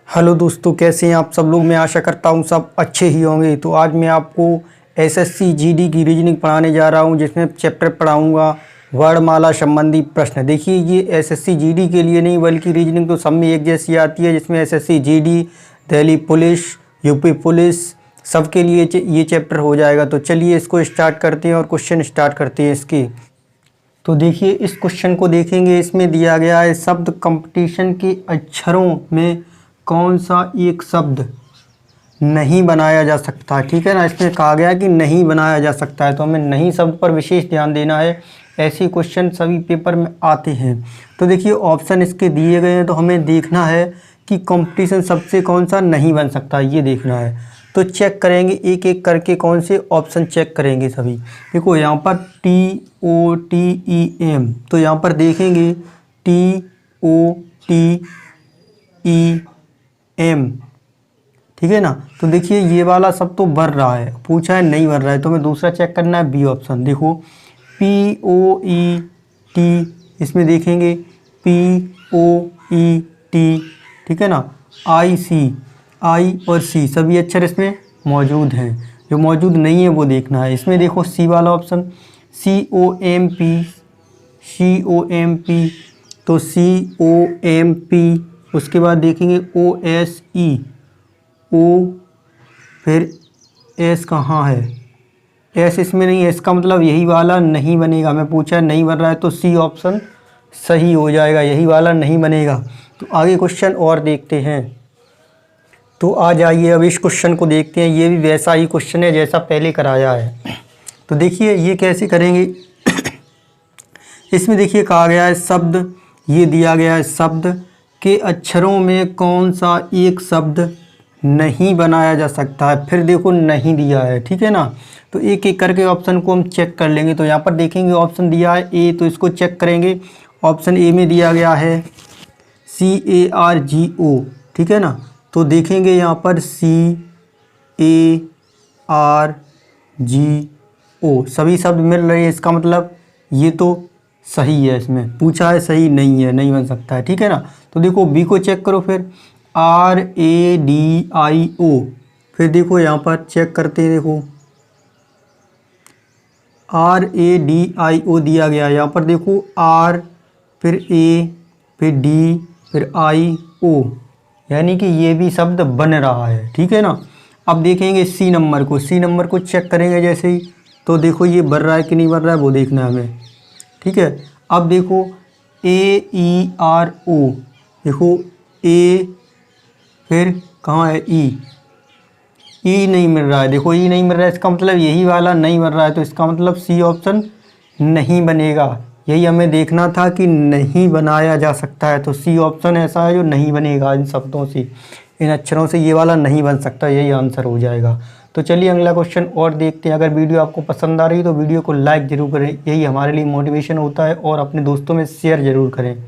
Hello दोस्तों, कैसे हैं आप सब लोग। मैं आशा करता हूं सब अच्छे ही होंगे। तो आज मैं आपको एसएससी जीडी की रीजनिंग पढ़ाने जा रहा हूं, जिसमें चैप्टर पढ़ाऊंगा वर्णमाला संबंधी प्रश्न। देखिए, ये एसएससी जीडी के लिए नहीं बल्कि रीजनिंग तो सब में एक जैसी आती है, जिसमें SSC GD, Delhi police, UP police सबके लिए ये चैप्टर हो जाएगा। तो चलिए इसको स्टार्ट करते हैं और क्वेश्चन स्टार्ट करते हैं इसके। तो देखिए, इस क्वेश्चन को देखेंगे। इसमें दिया गया है शब्द कंपटीशन के अक्षरों में कौन सा एक शब्द नहीं बनाया जा सकता। ठीक है ना, इसमें कहा गया है कि नहीं बनाया जा सकता है, तो हमें नहीं शब्द पर विशेष ध्यान देना है। ऐसे क्वेश्चन सभी पेपर में आते हैं। तो देखिए, ऑप्शन इसके दिए गए हैं, तो हमें देखना है कि कंपटीशन शब्द से कौन सा नहीं बन सकता, ये देखना है। तो चेक करेंगे एक एक करके, कौन से ऑप्शन चेक करेंगे सभी। देखो यहाँ पर TOTEM, तो यहाँ पर देखेंगे TOTEM, ठीक है ना। तो देखिए, ये वाला सब तो भर रहा है, पूछा है नहीं भर रहा है, तो हमें दूसरा चेक करना है बी ऑप्शन। देखो POET, इसमें देखेंगे POET, ठीक है ना। I और C सभी अक्षर इसमें मौजूद हैं, जो मौजूद नहीं है वो देखना है। इसमें देखो सी वाला ऑप्शन COMP, तो COMP। उसके बाद देखेंगे OSE, फिर S कहाँ है, S इसमें नहीं है, इसका मतलब यही वाला नहीं बनेगा। मैं पूछा नहीं बन रहा है, तो C ऑप्शन सही हो जाएगा, यही वाला नहीं बनेगा। तो आगे क्वेश्चन और देखते हैं। तो आ जाइए अब इस क्वेश्चन को देखते हैं। ये भी वैसा ही क्वेश्चन है जैसा पहले कराया है। तो देखिए ये कैसे करेंगे। इसमें देखिए कहा गया है शब्द, ये दिया गया है शब्द के अक्षरों में कौन सा एक शब्द नहीं बनाया जा सकता है। फिर देखो नहीं दिया है, ठीक है ना। तो एक एक करके ऑप्शन को हम चेक कर लेंगे। तो यहाँ पर देखेंगे ऑप्शन दिया है ए, तो इसको चेक करेंगे। ऑप्शन ए में दिया गया है CARGO, ठीक है ना। तो देखेंगे यहाँ पर CARGO सभी शब्द मिल रहे हैं, इसका मतलब ये तो सही है। इसमें पूछा है सही नहीं है, नहीं बन सकता है, ठीक है ना। तो देखो बी को चेक करो, फिर RADIO, फिर देखो यहाँ पर चेक करते हैं। देखो RADIO दिया गया है, यहाँ पर देखो R, फिर A, फिर D, फिर IO, यानी कि ये भी शब्द बन रहा है, ठीक है ना। अब देखेंगे सी नंबर को चेक करेंगे जैसे ही। तो देखो ये बन रहा है कि नहीं बन रहा है वो देखना है हमें, ठीक है। अब देखो AERO, देखो A, फिर कहाँ है E नहीं मिल रहा है। देखो E नहीं मिल रहा है, इसका मतलब यही वाला नहीं बन रहा है, तो इसका मतलब सी ऑप्शन नहीं बनेगा। यही हमें देखना था कि नहीं बनाया जा सकता है, तो सी ऑप्शन ऐसा है जो नहीं बनेगा। इन शब्दों से, इन अक्षरों से ये वाला नहीं बन सकता, यही आंसर हो जाएगा। तो चलिए अगला क्वेश्चन और देखते हैं। अगर वीडियो आपको पसंद आ रही है तो वीडियो को लाइक ज़रूर करें, यही हमारे लिए मोटिवेशन होता है, और अपने दोस्तों में शेयर ज़रूर करें।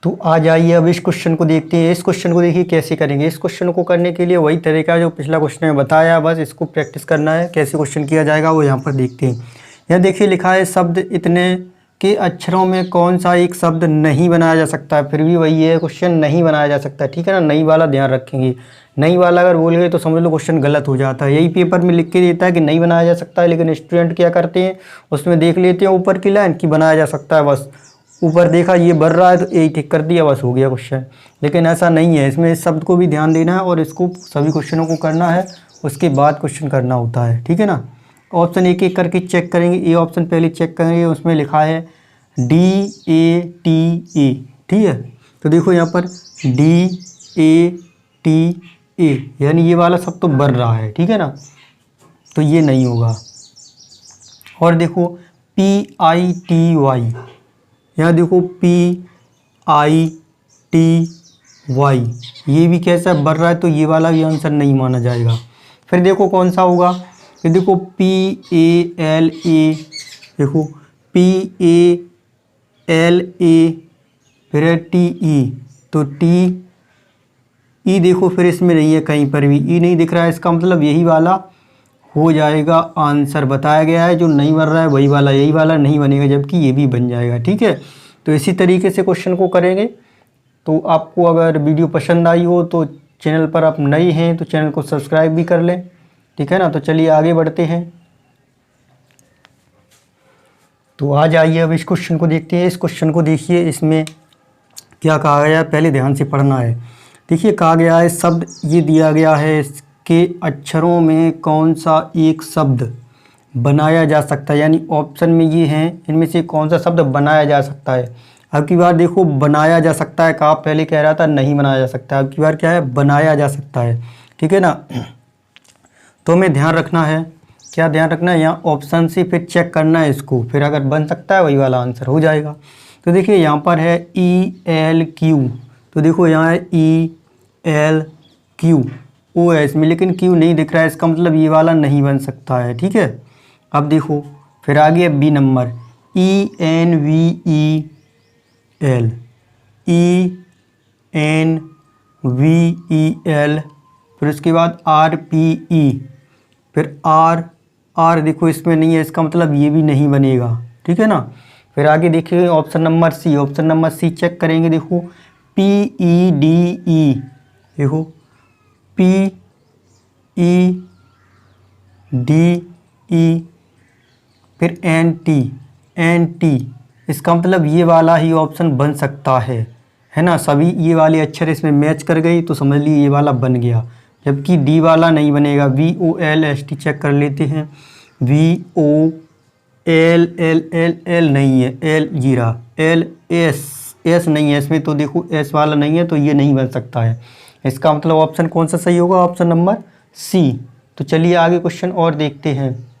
तो आ जाइए अब इस क्वेश्चन को देखते हैं। इस क्वेश्चन को देखिए कैसे करेंगे। इस क्वेश्चन को करने के लिए वही तरीका जो पिछला क्वेश्चन में बताया, बस इसको प्रैक्टिस करना है। कैसे क्वेश्चन किया जाएगा वो यहाँ पर देखते हैं। यहाँ देखिए लिखा है शब्द इतने के अक्षरों में कौन सा एक शब्द नहीं बनाया जा सकता है। फिर भी वही है क्वेश्चन, नहीं बनाया जा सकता है, ठीक है ना। नहीं वाला ध्यान रखेंगे, नहीं वाला अगर बोल गए तो समझ लो क्वेश्चन गलत हो जाता है। यही पेपर में लिख के देता है कि नहीं बनाया जा सकता है, लेकिन स्टूडेंट क्या करते हैं उसमें देख लेते हैं ऊपर की लाइन कि बनाया जा सकता है, बस ऊपर देखा ये बढ़ रहा है तो यही टिक कर दिया, बस हो गया क्वेश्चन। लेकिन ऐसा नहीं है, इसमें इस शब्द को भी ध्यान देना है और इसको सभी क्वेश्चनों को करना है, उसके बाद क्वेश्चन करना होता है, ठीक है ना। ऑप्शन एक एक करके चेक करेंगे। ए ऑप्शन पहले चेक करेंगे, उसमें लिखा है DATA, ठीक है। तो देखो यहाँ पर DATA, यानी ये वाला सब तो बढ़ रहा है, ठीक है ना, तो ये नहीं होगा। और देखो PITY, यहाँ देखो PITY, ये भी कैसा बढ़ रहा है, तो ये वाला भी आंसर नहीं माना जाएगा। फिर देखो कौन सा होगा, फिर देखो PALA, देखो PALA, फिर है TE, तो TE देखो फिर इसमें नहीं है, कहीं पर भी E नहीं दिख रहा है, इसका मतलब यही वाला हो जाएगा आंसर। बताया गया है जो नहीं बन रहा है वही वाला, यही वाला नहीं बनेगा, जबकि ये भी बन जाएगा, ठीक है। तो इसी तरीके से क्वेश्चन को करेंगे। तो आपको अगर वीडियो पसंद आई हो तो चैनल पर आप नए हैं तो चैनल को सब्सक्राइब भी कर लें, ठीक है ना। तो चलिए आगे बढ़ते हैं। तो आ जाइए अब इस क्वेश्चन को देखते हैं। इस क्वेश्चन को देखिए, इसमें क्या कहा गया है, पहले ध्यान से पढ़ना है। देखिए कहा गया है शब्द ये दिया गया है, इसके अक्षरों में कौन सा एक शब्द बनाया जा सकता है, यानी ऑप्शन में ये हैं, इनमें से कौन सा शब्द बनाया जा सकता है। अब की बार देखो बनाया जा सकता है, कहा पहले कह रहा था नहीं बनाया जा सकता, अब की बार क्या है बनाया जा सकता है, ठीक है ना। तो हमें ध्यान रखना है, क्या ध्यान रखना है, यहाँ ऑप्शन से फिर चेक करना है इसको, फिर अगर बन सकता है वही वाला आंसर हो जाएगा। तो देखिए यहाँ पर है ELQ, तो देखो यहाँ है ELQ OS में, लेकिन Q नहीं दिख रहा है, इसका मतलब ये वाला नहीं बन सकता है, ठीक है। अब देखो फिर आगे B नंबर ENVEL, फिर उसके बाद RPE, फिर R देखो इसमें नहीं है, इसका मतलब ये भी नहीं बनेगा, ठीक है ना। फिर आगे देखिए option number C, option number C check करेंगे, देखो PEDE, देखो PEDE, फिर NT, इसका मतलब ये वाला ही ऑप्शन बन सकता है ना। सभी ये वाले अक्षर इसमें मैच कर गई तो समझ लीजिए ये वाला बन गया, जबकि D वाला नहीं बनेगा। VOLST चेक कर लेते हैं, VOLLL नहीं है, L जीरा, LS नहीं है इसमें, तो देखो S वाला नहीं है तो ये नहीं बन सकता है। इसका मतलब ऑप्शन कौन सा सही होगा, ऑप्शन नंबर C। तो चलिए आगे क्वेश्चन और देखते हैं।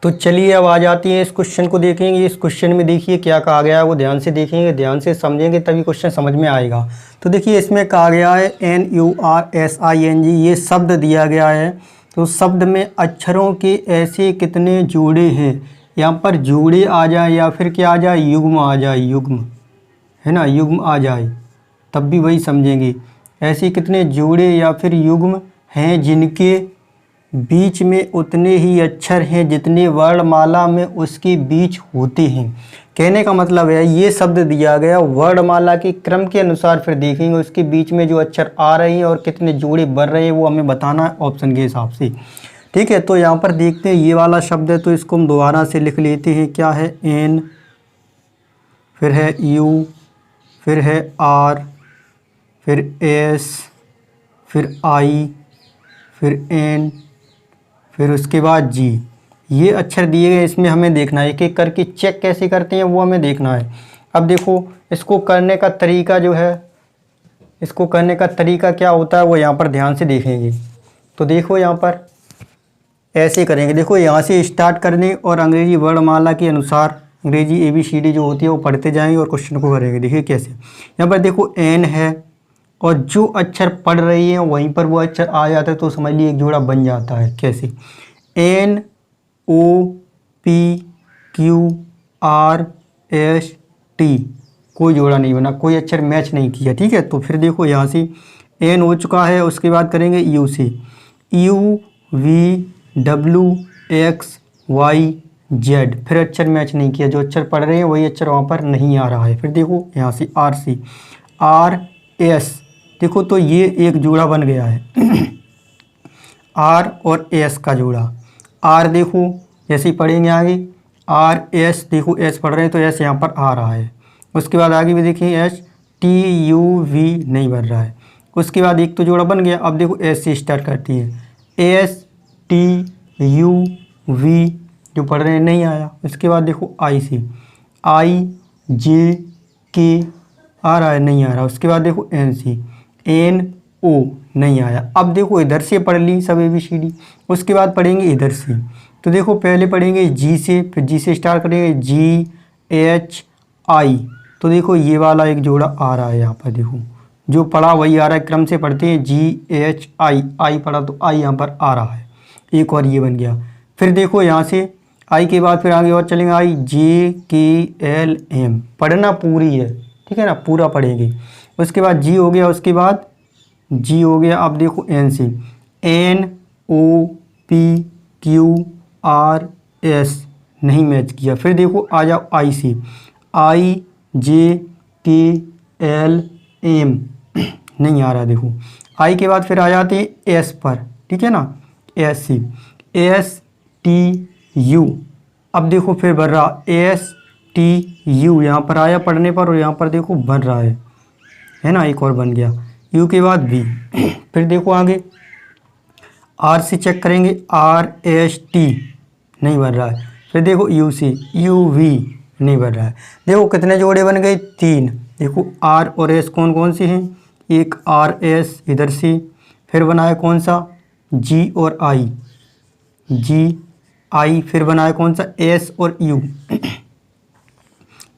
तो चलिए अब आ जाती है इस क्वेश्चन को देखेंगे। इस क्वेश्चन में देखिए क्या कहा गया है वो ध्यान से देखेंगे, ध्यान से समझेंगे तभी क्वेश्चन समझ में आएगा। तो देखिए इसमें कहा गया है NURSING, ये शब्द दिया गया है। तो शब्द में अक्षरों के ऐसे कितने जोड़े हैं, यहाँ पर जोड़े आ जाए या फिर क्या आ जाए, युग्म आ जाए, युग्म है ना, युग्म आ जाए तब भी वही समझेंगे। ऐसे कितने जोड़े या फिर युग्म हैं जिनके बीच में उतने ही अक्षर हैं जितने वर्णमाला में उसके बीच होते हैं। कहने का मतलब है ये शब्द दिया गया वर्णमाला के क्रम के अनुसार, फिर देखेंगे उसके बीच में जो अक्षर आ रहे हैं और कितने जोड़े बन रहे हैं वो हमें बताना है ऑप्शन के हिसाब से, ठीक है। तो यहाँ पर देखते हैं ये वाला शब्द है, तो इसको हम दोबारा से लिख लेते हैं। क्या है N, फिर है U, फिर है R, फिर S, फिर I, फिर N, फिर उसके बाद G। ये अक्षर दिए गए, इसमें हमें देखना है एक एक करके चेक कैसे करते हैं वो हमें देखना है। अब देखो इसको करने का तरीका जो है, इसको करने का तरीका क्या होता है वो यहाँ पर ध्यान से देखेंगे। तो देखो यहाँ पर ऐसे करेंगे, देखो यहाँ से स्टार्ट करने और अंग्रेजी वर्णमाला के अनुसार अंग्रेजी ABCD जो होती है वो पढ़ते जाएंगे और क्वेश्चन को करेंगे। देखिए कैसे, यहाँ पर देखो N है और जो अक्षर पढ़ रही है वहीं पर वो अक्षर आ जाता है तो समझ लीजिए एक जोड़ा बन जाता है। कैसे, NOPQRST, कोई जोड़ा नहीं बना, कोई अक्षर मैच नहीं किया, ठीक है। तो फिर देखो यहाँ से N हो चुका है, उसके बाद करेंगे U से, UVWXYZ, फिर अक्षर मैच नहीं किया, जो अक्षर पढ़ रहे हैं वही अक्षर वहाँ पर नहीं आ रहा है। फिर देखो यहाँ से R से, RS, देखो तो ये एक जोड़ा बन गया है R और S का जोड़ा। R देखो जैसे ही पढ़ेंगे आगे, RS, देखो S पढ़ रहे हैं तो S यहाँ पर आ रहा है। उसके बाद आगे भी देखिए STUV नहीं बन रहा है। उसके बाद एक तो जोड़ा बन गया। अब देखो S से स्टार्ट करती है, STUV जो पढ़ रहे हैं नहीं आया। उसके बाद देखो I से, IJK आ रहा है, नहीं आ रहा। उसके बाद देखो N से, NO नहीं आया। अब देखो इधर से पढ़ ली सब ABCD, उसके बाद पढ़ेंगे इधर से। तो देखो पहले पढ़ेंगे G से, फिर G से स्टार्ट करेंगे GHI, तो देखो ये वाला एक जोड़ा आ रहा है यहाँ पर, देखो जो पढ़ा वही आ रहा है, क्रम से पढ़ते हैं GHI, I पढ़ा तो I यहाँ पर आ रहा है, एक और ये बन गया। फिर देखो यहाँ से I के बाद फिर आगे और चलेंगे IJKLM, पढ़ना पूरी है, ठीक है ना, पूरा पढ़ेंगे। उसके बाद G हो गया, उसके बाद G हो गया। अब देखो N से, NOPQRS नहीं मैच किया। फिर देखो आ जाओ I से, आई जे के एल एम नहीं आ रहा, देखो आई के बाद फिर आ जाते हैं एस पर, ठीक है ना, S C, S T U. अब देखो फिर बन रहा एस टी यू, यहाँ पर आया पढ़ने पर और यहाँ पर देखो बन रहा है ना, एक और बन गया, यू के बाद वी। फिर देखो आगे आर से चेक करेंगे, आर एस टी नहीं बन रहा है। फिर देखो यू सी, यू वी नहीं बन रहा है। देखो कितने जोड़े बन गए, 3। देखो आर और एस कौन कौन से हैं, एक आर एस इधर से, फिर बनाया कौन सा, जी और आई, जी आई, फिर बनाया कौन सा, एस और यू,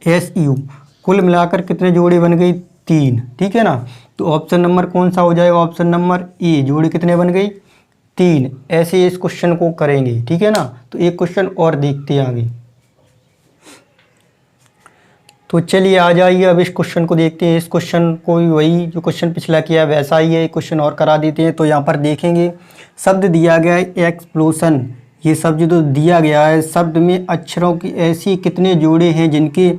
एस यू। कुल मिलाकर कितने जोड़े बन गई, 3, ठीक है ना। तो ऑप्शन नंबर कौन सा हो जाएगा, ऑप्शन नंबर ए, जोड़ी कितने बन गई, 3। ऐसे इस क्वेश्चन को करेंगे, ठीक है ना। तो एक क्वेश्चन और देखते हैं आगे। तो चलिए आ जाइए, अब इस क्वेश्चन को देखते हैं। इस क्वेश्चन को भी वही जो क्वेश्चन पिछला किया है वैसा ही है, एक क्वेश्चन और करा देते हैं। तो यहाँ पर देखेंगे शब्द दिया गया है एक्सप्लोशन, ये शब्द जो दिया गया है, शब्द में अक्षरों की ऐसी कितने जोड़े हैं जिनके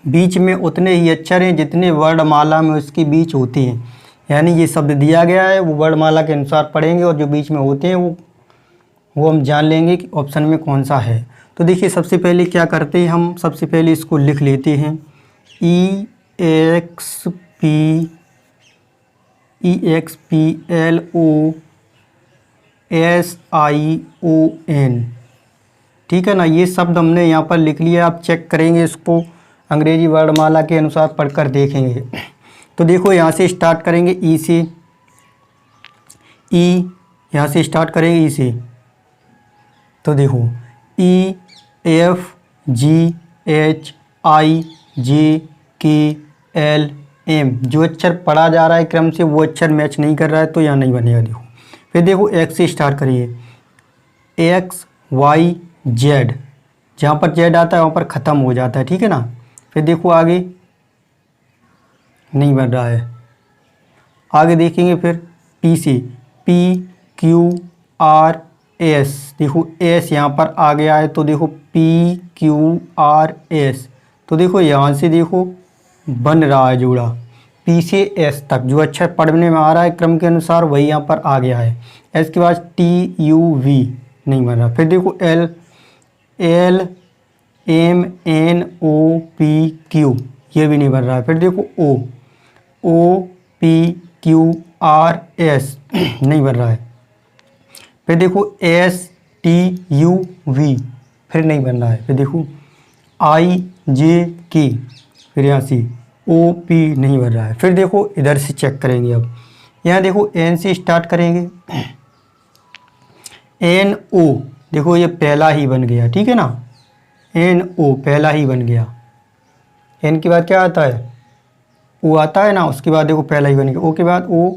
बीच में उतने ही अक्षर हैं जितने वर्णमाला में उसके बीच होते हैं। यानी ये शब्द दिया गया है वो वर्णमाला के अनुसार पढ़ेंगे और जो बीच में होते हैं वो हम जान लेंगे कि ऑप्शन में कौन सा है। तो देखिए सबसे पहले क्या करते हैं हम, सबसे पहले इसको लिख लेते हैं, EXPLOSION, ठीक है ना। ये शब्द हमने यहाँ पर लिख लिया, आप चेक करेंगे इसको अंग्रेजी वर्णमाला के अनुसार पढ़कर देखेंगे। तो देखो यहाँ से स्टार्ट करेंगे ई से, ई यहाँ से स्टार्ट करेंगे ई से। तो देखो E F G H I जे के एल एम, जो अक्षर पढ़ा जा रहा है क्रम से वो अक्षर मैच नहीं कर रहा है तो यहाँ नहीं बनेगा। देखो फिर देखो एक्स से स्टार्ट करिए, एक्स वाई जेड, जहाँ पर जेड आता है वहाँ पर ख़त्म हो जाता है, ठीक है ना। फिर देखो आगे नहीं बन रहा है, आगे देखेंगे फिर पी से, पी क्यू आर एस, देखो एस यहाँ पर आ गया है तो देखो पी क्यू आर एस, तो देखो यहाँ से देखो बन रहा है जोड़ा पी से एस तक, जो अक्षर पढ़ने में आ रहा है क्रम के अनुसार वही यहाँ पर आ गया है। एस के बाद टी यू वी नहीं बन रहा। फिर देखो L L M N O P Q, ये भी नहीं बन रहा है। फिर देखो O O P Q R S नहीं बन रहा है। फिर देखो एस टी यू वी, फिर नहीं बन रहा है। फिर देखो आई जे के, फिर यहाँ से ओ पी नहीं बन रहा है। फिर देखो इधर से चेक करेंगे, अब यहाँ देखो एन से स्टार्ट करेंगे, एन ओ, देखो ये पहला ही बन गया, ठीक है ना, एन ओ पहला ही बन गया। एन के बाद क्या आता है, ओ आता है ना, उसके बाद देखो पहला ही बन गया। ओ के बाद O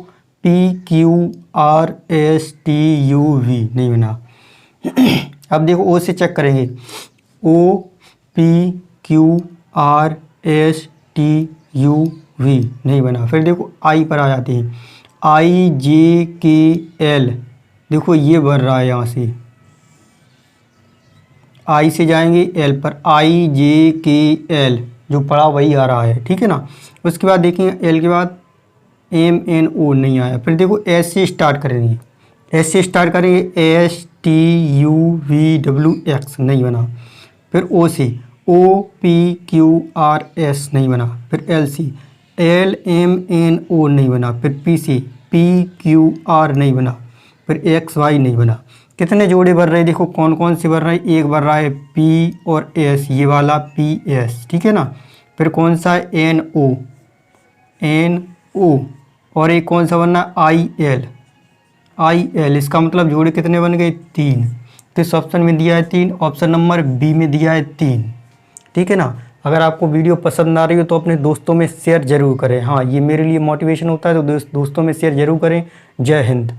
P Q R S T U V नहीं बना। अब देखो ओ से चेक करेंगे, O P Q R S T U V नहीं बना। फिर देखो आई पर आ जाते हैं, आई जे के एल, देखो ये बन रहा है, यहाँ से आई से जाएंगे एल पर, आई जे के एल जो पढ़ा वही आ रहा है, ठीक है ना। उसके बाद देखेंगे एल के बाद एम एन ओ नहीं आया। फिर देखो एस से स्टार्ट करेंगे, एस से स्टार्ट करेंगे, S T U V W X नहीं बना। फिर ओ से O P Q R S नहीं बना। फिर एल सी एल एम एन ओ नहीं बना। फिर पी सी पी क्यू आर नहीं बना। फिर एक्स वाई नहीं बना। कितने जोड़े बन रहे हैं, देखो कौन कौन से बन रहे हैं, एक बन रहा है पी और एस, ये वाला पी एस, ठीक है ना। फिर कौन सा है, एन ओ, और एक कौन सा बनना है, आई एल, इसका मतलब जोड़े कितने बन गए, 3। तो इस ऑप्शन में दिया है 3, ऑप्शन नंबर बी में दिया है 3, ठीक है ना। अगर आपको वीडियो पसंद आ रही हो तो अपने दोस्तों में शेयर ज़रूर करें। हाँ, ये मेरे लिए मोटिवेशन होता है, तो दोस्तों में शेयर ज़रूर करें। जय हिंद।